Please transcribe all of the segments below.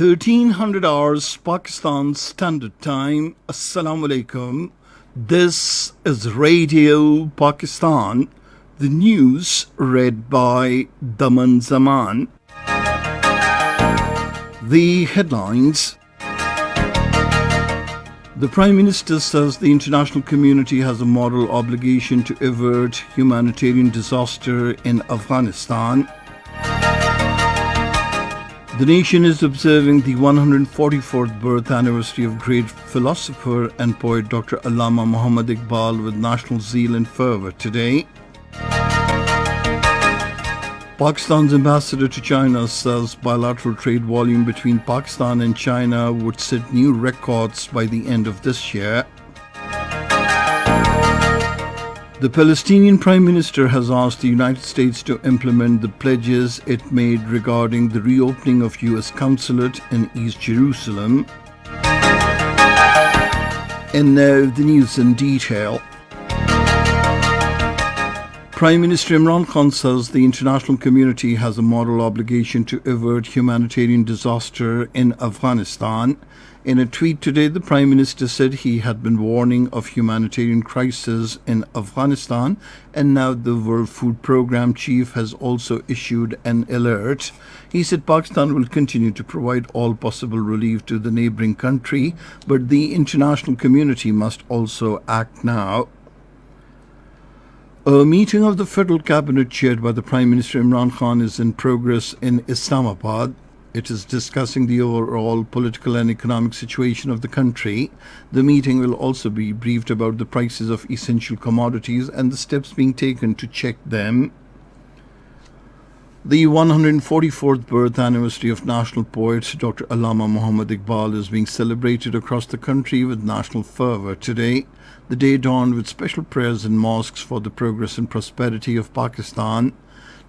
1300 hours Pakistan Standard Time. Assalamu alaikum. This is Radio Pakistan. The news read by Daman Zaman. The headlines. The Prime Minister says the international community has a moral obligation to avert humanitarian disaster in Afghanistan. The nation is observing the 144th birth anniversary of great philosopher and poet Dr. Allama Muhammad Iqbal with national zeal and fervour today. Pakistan's ambassador to China says bilateral trade volume between Pakistan and China would set new records by the end of this year. The Palestinian Prime Minister has asked the United States to implement the pledges it made regarding the reopening of U.S. consulate in East Jerusalem. And now the news in detail. Prime Minister Imran Khan says the international community has a moral obligation to avert humanitarian disaster in Afghanistan. In a tweet today, the Prime Minister said he had been warning of humanitarian crisis in Afghanistan, and now the World Food Programme chief has also issued an alert. He said Pakistan will continue to provide all possible relief to the neighbouring country, but the international community must also act now. A meeting of the Federal Cabinet chaired by the Prime Minister Imran Khan is in progress in Islamabad. It is discussing the overall political and economic situation of the country. The meeting will also be briefed about the prices of essential commodities and the steps being taken to check them. The 144th birth anniversary of national poet Dr. Allama Muhammad Iqbal is being celebrated across the country with national fervour today. The day dawned with special prayers in mosques for the progress and prosperity of Pakistan.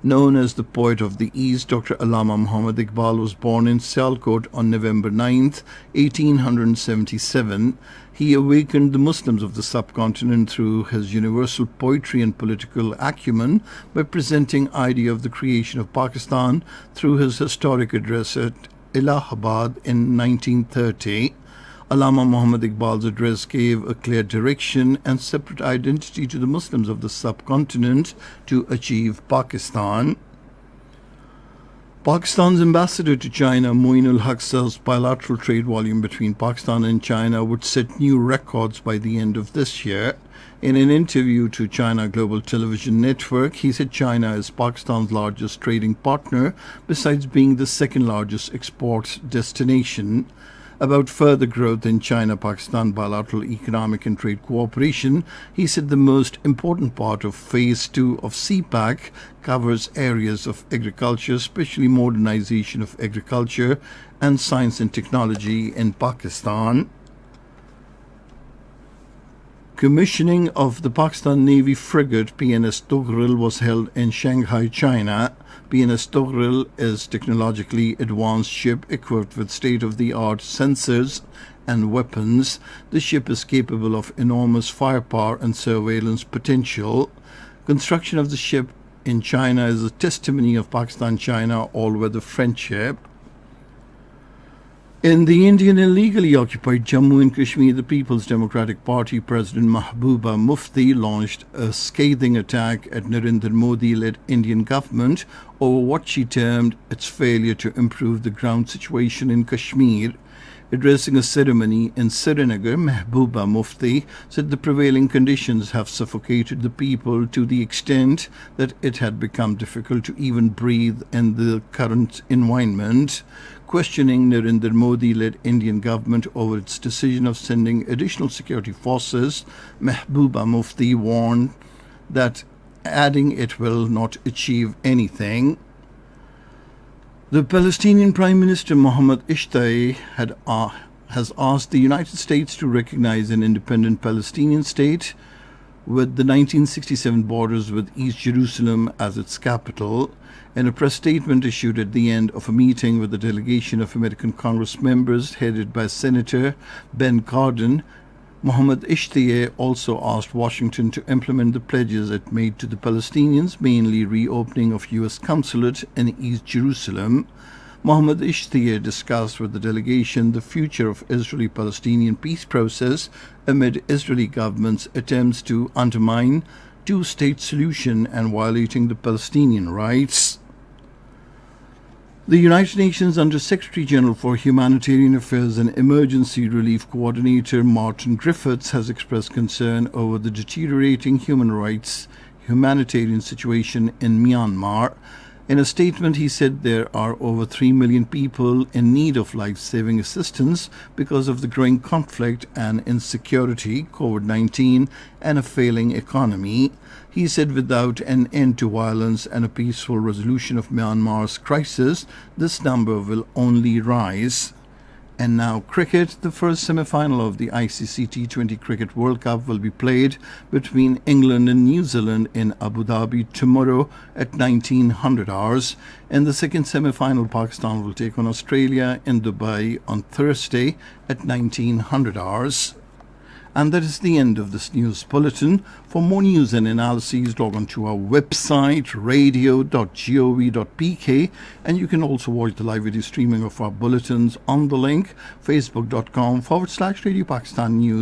Known as the poet of the East, Dr. Allama Muhammad Iqbal was born in Sialkot on November 9th, 1877. He awakened the Muslims of the subcontinent through his universal poetry and political acumen by presenting the idea of the creation of Pakistan through his historic address at Allahabad in 1930. Allama Muhammad Iqbal's address gave a clear direction and separate identity to the Muslims of the subcontinent to achieve Pakistan. Pakistan's ambassador to China, Moinul Haq, says bilateral trade volume between Pakistan and China would set new records by the end of this year. In an interview to China Global Television Network, he said China is Pakistan's largest trading partner, besides being the second largest export destination. About further growth in China-Pakistan bilateral economic and trade cooperation, he said the most important part of Phase 2 of CPAC covers areas of agriculture, especially modernization of agriculture and science and technology in Pakistan. Commissioning of the Pakistan Navy frigate PNS Toghril was held in Shanghai, China. PNS Toghril is a technologically advanced ship equipped with state-of-the-art sensors and weapons. The ship is capable of enormous firepower and surveillance potential. Construction of the ship in China is a testimony of Pakistan-China all-weather friendship. In the Indian illegally occupied Jammu and Kashmir, the People's Democratic Party President Mahbooba Mufti launched a scathing attack at Narendra Modi-led Indian government over what she termed its failure to improve the ground situation in Kashmir. Addressing a ceremony in Srinagar, Mahbooba Mufti said the prevailing conditions have suffocated the people to the extent that it had become difficult to even breathe in the current environment. Questioning Narendra Modi-led Indian government over its decision of sending additional security forces, Mahbooba Mufti warned that adding it will not achieve anything. The Palestinian Prime Minister Mohammed Ishtai has asked the United States to recognize an independent Palestinian state with the 1967 borders with East Jerusalem as its capital. In a press statement issued at the end of a meeting with a delegation of American Congress members headed by Senator Ben Cardin, Mohammed Ishtiye also asked Washington to implement the pledges it made to the Palestinians, mainly reopening of U.S. consulate in East Jerusalem. Mohammed Ishtiyah discussed with the delegation the future of Israeli-Palestinian peace process amid Israeli government's attempts to undermine two-state solution and violating the Palestinian rights. The United Nations Under-Secretary General for Humanitarian Affairs and Emergency Relief Coordinator Martin Griffiths has expressed concern over the deteriorating humanitarian situation in Myanmar. In a statement, he said there are over 3 million people in need of life-saving assistance because of the growing conflict and insecurity, COVID-19, and a failing economy. He said without an end to violence and a peaceful resolution of Myanmar's crisis, this number will only rise. And now cricket. The first semi-final of the ICC T20 Cricket World Cup will be played between England and New Zealand in Abu Dhabi tomorrow at 1900 hours. In the second semi-final, Pakistan will take on Australia in Dubai on Thursday at 1900 hours. And that is the end of this news bulletin. For more news and analyses, log on to our website, radio.gov.pk, and you can also watch the live video streaming of our bulletins on the link facebook.com/Radio Pakistan News.